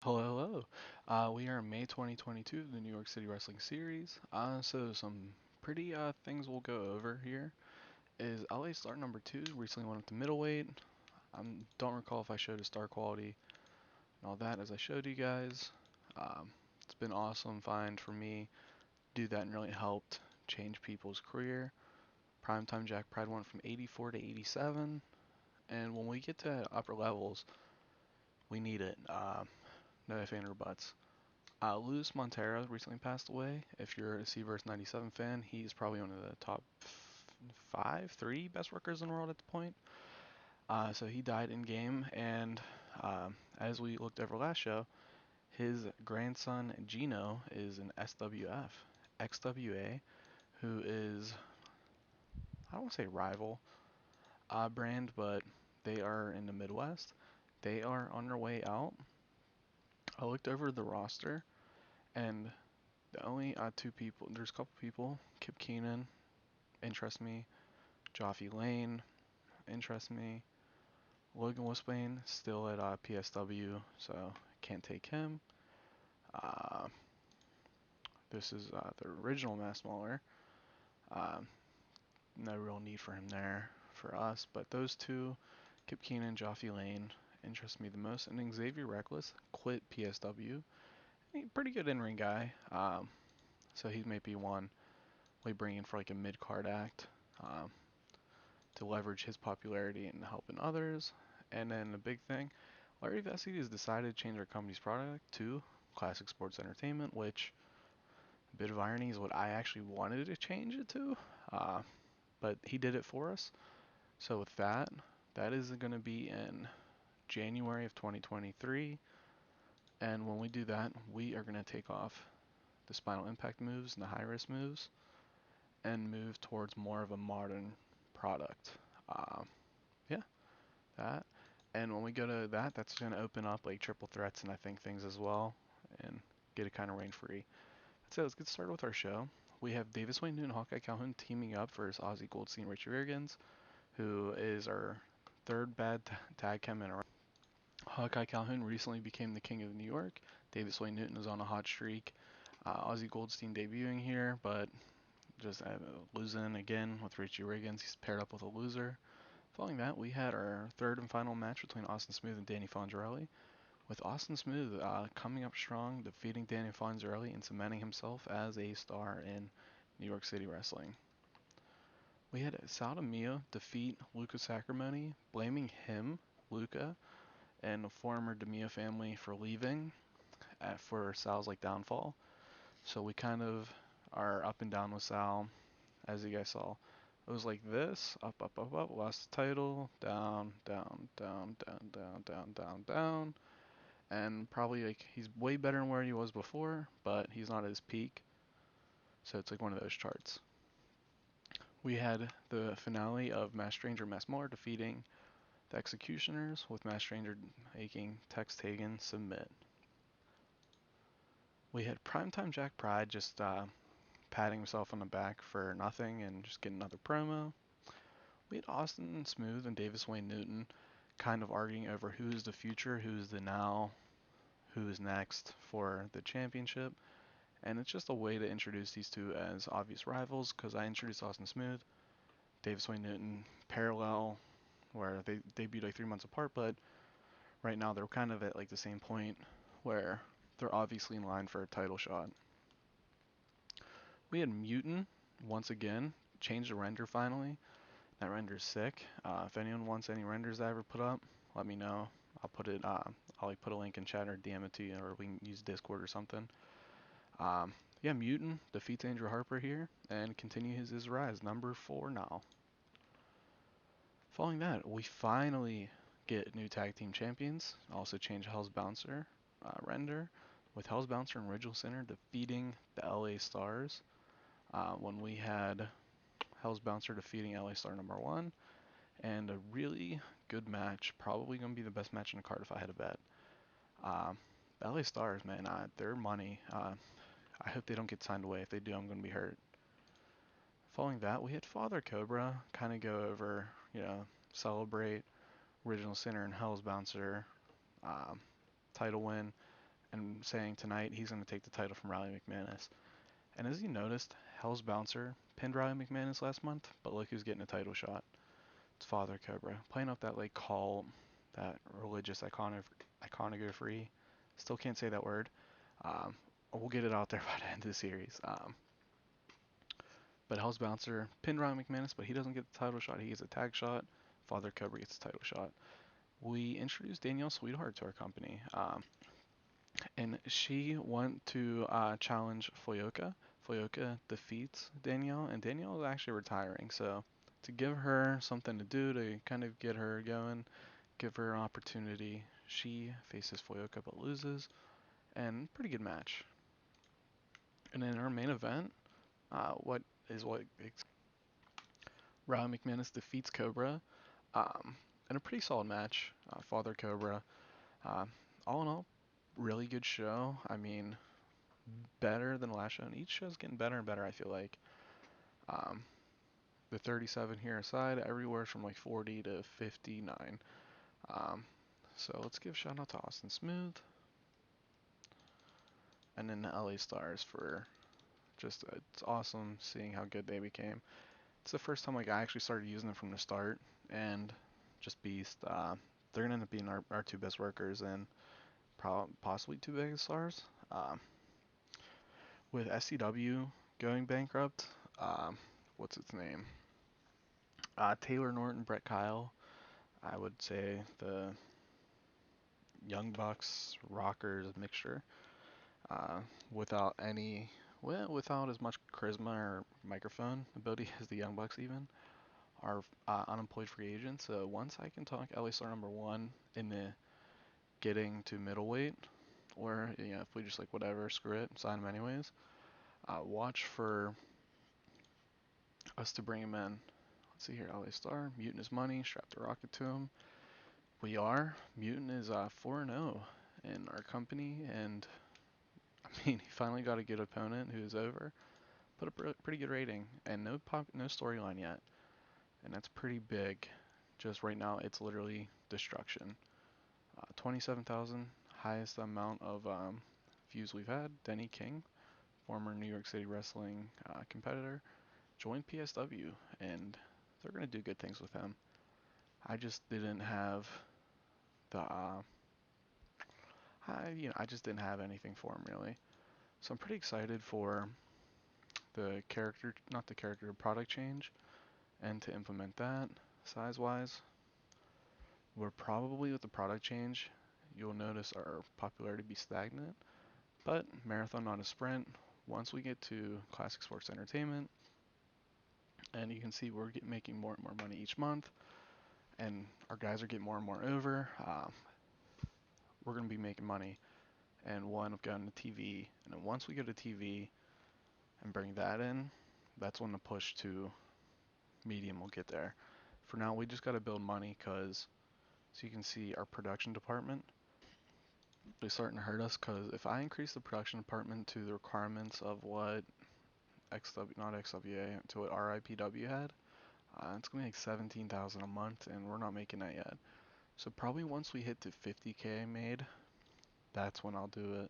Hello, hello. We are in May 2022, the New York City Wrestling Series. So some pretty things we'll go over here is LA Star number two recently went up to middleweight. I don't recall if I showed his star quality and all that as I showed you guys. It's been awesome find for me. Do that and really helped change people's career. Primetime Jack Pride went from 84 to 87, and when we get to upper levels, we need it. No ifs, ands, or buts. Luis Montero recently passed away. If you're a C vs 97 fan, he's probably one of the top five, three best workers in the world at the point. So he died in game, and as we looked over last show, his grandson Gino is an SWF, XWA, who is, I don't want to say rival brand, but they are in the Midwest. They are on their way out. I looked over the roster, and the only two people, there's a couple people, Kip Keenan interests me, Joffy Lane interests me, Logan Wispane still at PSW, so can't take him. Uh, this is the original Mass Mauler. Uh, no real need for him there for us, but those two, Kip Keenan, Joffy Lane, interest me the most. And Xavier Reckless quit PSW. Pretty good in-ring guy, so he may be one we bring in for like a mid-card act. Um, to leverage his popularity and helping others. And then the big thing, Larry Vesey has decided to change our company's product to Classic Sports Entertainment, which, a bit of irony, is what I actually wanted to change it to. Uh, but he did it for us. So with that, that is going to be in January of 2023. And when we do that, we are going to take off the spinal impact moves and the high risk moves and move towards more of a modern product. Uh, yeah, that. And when we go to that, that's going to open up like triple threats and I think things as well, and get it kind of range free. That's it. Let's get started with our show. We have Davis Wayne Newton, Hawkeye Calhoun teaming up versus Ozzy Goldstein, Richie Riggins, who is our third bad tag chem in a row. Hawkeye Calhoun recently became the king of New York. Davis Wayne Newton is on a hot streak. Ozzy Goldstein debuting here, but just losing again with Richie Riggins. He's paired up with a loser. Following that, we had our third and final match between Austin Smooth and Danny Fonzarelli, with Austin Smooth coming up strong, defeating Danny Fonzarelli and cementing himself as a star in New York City wrestling. We had Sal Mio defeat Luca Sacramone, blaming him, Luca, and the former DeMio family for leaving for Sal's like downfall. So we kind of are up and down with Sal, as you guys saw. It was like this, up, up, up, up, lost the title, down, down, down, down, down, down, down, down. And probably like he's way better than where he was before, but he's not at his peak. So it's like one of those charts. We had the finale of Mass Stranger Mass Muller defeating the Executioners, with Mass Stranger making Tex Hagen submit. We had Primetime Jack Pride just patting himself on the back for nothing and just getting another promo. We had Austin Smooth and Davis Wayne Newton kind of arguing over who's the future, who's the now, who's next for the championship. And it's just a way to introduce these two as obvious rivals, because I introduced Austin Smooth, Davis Wayne Newton parallel, where they debuted like 3 months apart, but right now they're kind of at like the same point where they're obviously in line for a title shot. We had Mutant once again change the render finally. That render's sick. If anyone wants any renders I ever put up, let me know. I'll put it. I'll like put a link in chat or DM it to you, or we can use Discord or something. Yeah, Mutant defeats Andrew Harper here and continue his rise, number 4 now. Following that, we finally get new tag team champions. Also change Hell's Bouncer render, with Hell's Bouncer and Original Center defeating the LA Stars. When we had Hell's Bouncer defeating LA Star number 1, and a really good match. Probably going to be the best match in the card if I had to bet. LA Stars, man, their money. I hope they don't get signed away. If they do, I'm going to be hurt. Following that, we had Father Cobra kind of go over, celebrate Original Sinner and Hell's Bouncer title win, and saying tonight he's going to take the title from Riley McManus. And as you noticed, Hell's Bouncer pinned Riley McManus last month, but look who's getting a title shot. It's Father Cobra, playing up that like cult, that religious iconography. Still can't say that word. Um, we'll get it out there by the end of the series. But Hell's Bouncer pinned Riley McManus, but he doesn't get the title shot. He gets a tag shot. Father Cobra gets the title shot. We introduced Danielle Sweetheart to our company, and she went to challenge Fuyoka. Fuyoka defeats Danielle, and Danielle is actually retiring. So to give her something to do to kind of get her going, give her an opportunity, she faces Fuyoka but loses, and pretty good match. And in our main event, what is what Riley McManus defeats Cobra in a pretty solid match. Father Cobra, uh, all in all, really good show. I mean, better than the last show, and each show's getting better and better. I feel like um, the 37 here aside, everywhere from like 40 to 59. Um, so let's give a shout out to Austin Smooth and then the LA Stars for just it's awesome seeing how good they became. It's the first time like I actually started using them from the start, and just beast. They're gonna end up being our two best workers and possibly two biggest stars. With SCW going bankrupt, what's its name? Taylor Norton, Brett Kyle. I would say the Young Bucks Rockers mixture. Uh, without any, well, without as much charisma or microphone ability as the Young Bucks even are unemployed free agents. So once I can talk LA Star number one in the getting to middleweight, or if we just like whatever, screw it, sign him anyways. Watch for us to bring him in. Let's see here, LA Star, Mutant is money, strap the rocket to him. We are. Mutant is 4-0 in our company, and I mean, he finally got a good opponent who is over. Put a pretty good rating, and no storyline yet, and that's pretty big. Just right now, it's literally destruction. 27,000, highest amount of views we've had. Denny King, former New York City Wrestling competitor, joined PSW, and they're gonna do good things with him. I just didn't have the I just didn't have anything for him really. So I'm pretty excited for the character, not the character, product change, and to implement that size wise. We're probably with the product change, you'll notice our popularity be stagnant, but marathon not a sprint. Once we get to classic sports entertainment, and you can see we're making more and more money each month, and our guys are getting more and more over. We're going to be making money, and we'll end up going to TV. And then once we go to TV and bring that in, that's when the push to medium will get there. For now, we just got to build money because, so you can see our production department is starting to hurt us because if I increase the production department to the requirements of what not XWA, to what RIPW had, it's going to be like 17,000 a month, and we're not making that yet. So probably once we hit to 50K made, that's when I'll do it.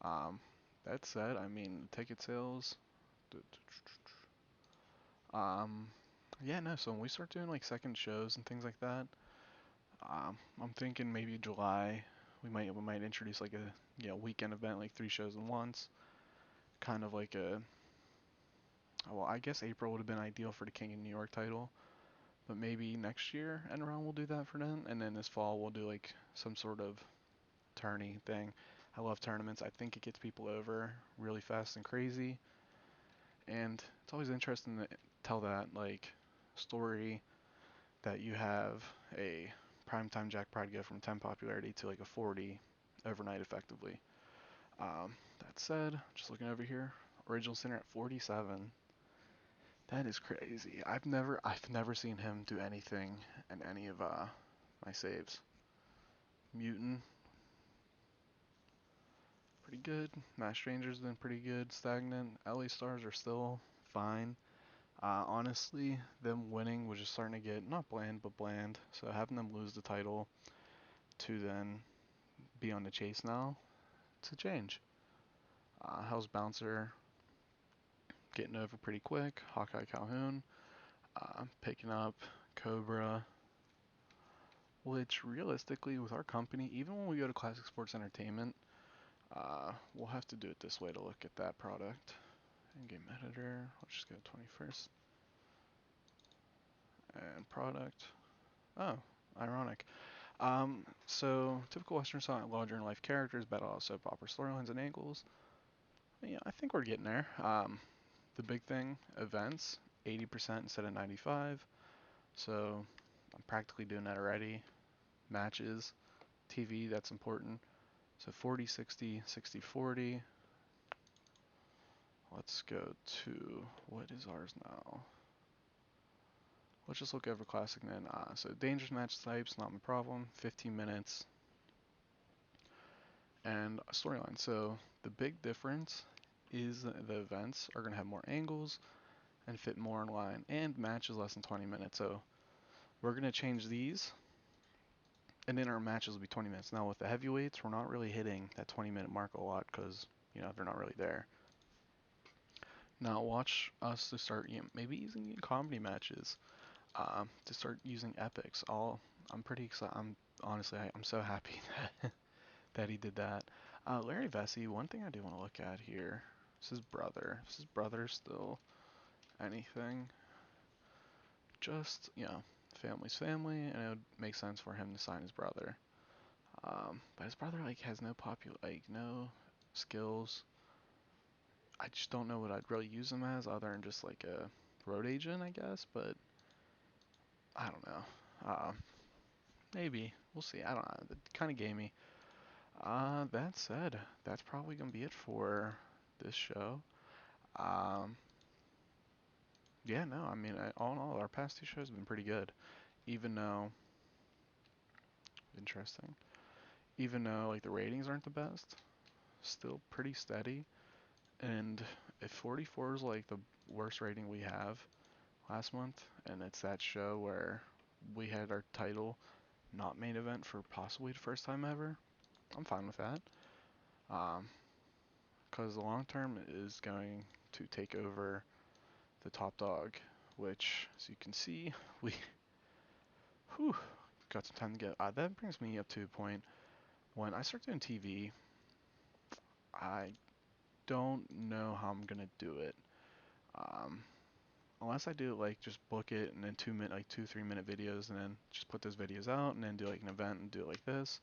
Um, that said, I mean, ticket sales, um, yeah, no, so when we start doing like second shows and things like that, I'm thinking maybe July, we might introduce like a weekend event, like 3 shows at once, kind of like a, well, I guess April would have been ideal for the King of New York title, but maybe next year and around we'll do that for them, and then this fall we'll do like some sort of tourney thing. I love tournaments. I think it gets people over really fast and crazy, and it's always interesting to tell that like story that you have a primetime Jack Pride go from 10 popularity to like a 40 overnight effectively. That said, just looking over here, original center at 47. That is crazy. I've never seen him do anything in any of my saves. Mutant, pretty good. Mass Stranger's been pretty good. Stagnant. LA Stars are still fine. Honestly, them winning was just starting to get not bland but bland. So having them lose the title to then be on the chase now, to change. Hell's Bouncer getting over pretty quick. Hawkeye Calhoun picking up Cobra, which realistically, with our company, even when we go to Classic Sports Entertainment, we'll have to do it this way to look at that product. In-game editor, let's just go 21st. And product. Oh, ironic. So typical Western style, larger in life characters, battle out soap opera storylines and angles. Yeah, I think we're getting there. The big thing, events, 80% instead of 95. So I'm practically doing that already. Matches, TV, that's important. So 40, 60, 60, 40. Let's go to, what is ours now? Let's just look over classic then. So dangerous match types, not my problem. 15 minutes. And storyline. So the big difference is the events are going to have more angles and fit more in line, and matches less than 20 minutes. So we're going to change these, and then our matches will be 20 minutes. Now with the heavyweights, we're not really hitting that 20-minute mark a lot because they're not really there. Now watch us to start maybe using comedy matches, to start using epics. I'm pretty excited. I'm so happy that he did that. Larry Vesey, one thing I do want to look at here. This is brother. This is brother still anything. Just, family's family, and it would make sense for him to sign his brother. But his brother has no skills. I just don't know what I'd really use him as other than just like a road agent, I guess. But I don't know. Maybe we'll see. I don't know. It kind of gamey. That said, that's probably gonna be it for this show. Um, yeah, no, I mean, all in all, our past two shows have been pretty good. Even though, interesting, even though like the ratings aren't the best, still pretty steady. And if 44 is like the worst rating we have last month, and it's that show where we had our title not main event for possibly the first time ever, I'm fine with that. Because the long term is going to take over the top dog, which, as you can see, we whew, got some time to get. That brings me up to a point when I start doing TV. I don't know how I'm gonna do it. Um, Unless I do like just book it and then 2 minute, like 2 3 minute videos, and then just put those videos out, and then do like an event and do it like this.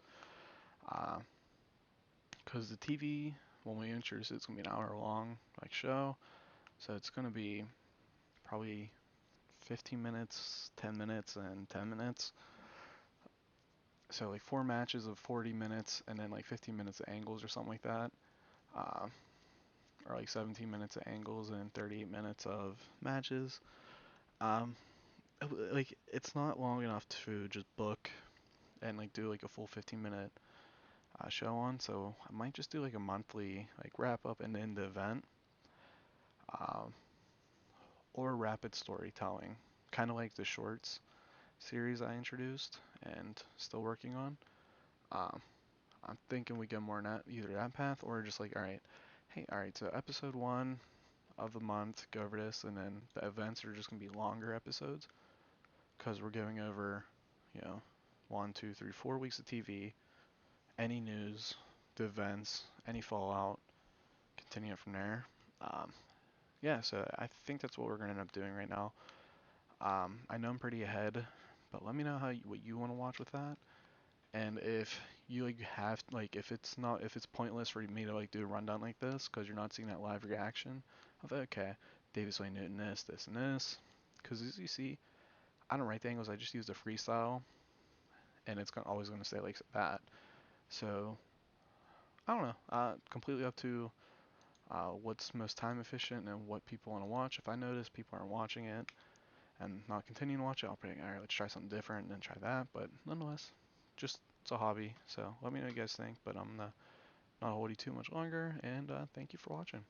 Because the TV, when we introduce it, it's gonna be an hour long like show, so it's gonna be probably 15 minutes, 10 minutes, and 10 minutes. So like 4 matches of 40 minutes, and then like 15 minutes of angles or something like that. Uh, or like 17 minutes of angles and 38 minutes of matches. Um, like it's not long enough to just book and like do like a full 15-minute show on. So I might just do like a monthly like wrap up and then the event, um, or rapid storytelling, kind of like the shorts series I introduced and still working on. Um, I'm thinking we go more in either that path or just like, all right, hey, all right, so episode one of the month, go over this, and then the events are just gonna be longer episodes because we're going over, you know, 1, 2, 3, 4 weeks of TV, any news, the events, any fallout, continue it from there. Um, yeah, so I think that's what we're gonna end up doing right now. I know I'm pretty ahead, but let me know what you want to watch with that. And if you have if it's pointless for me to do a rundown like this because you're not seeing that live reaction of okay, Davis Wayne Newton this and this, because as you see, I don't write the angles, I just use the freestyle, and it's always gonna stay like that. So I don't know, completely up to what's most time efficient and what people want to watch. If I notice people aren't watching it and not continuing to watch it, I'll be like, all right, let's try something different and then try that. But nonetheless, just it's a hobby. So let me know what you guys think. But I'm not hold you too much longer, and thank you for watching.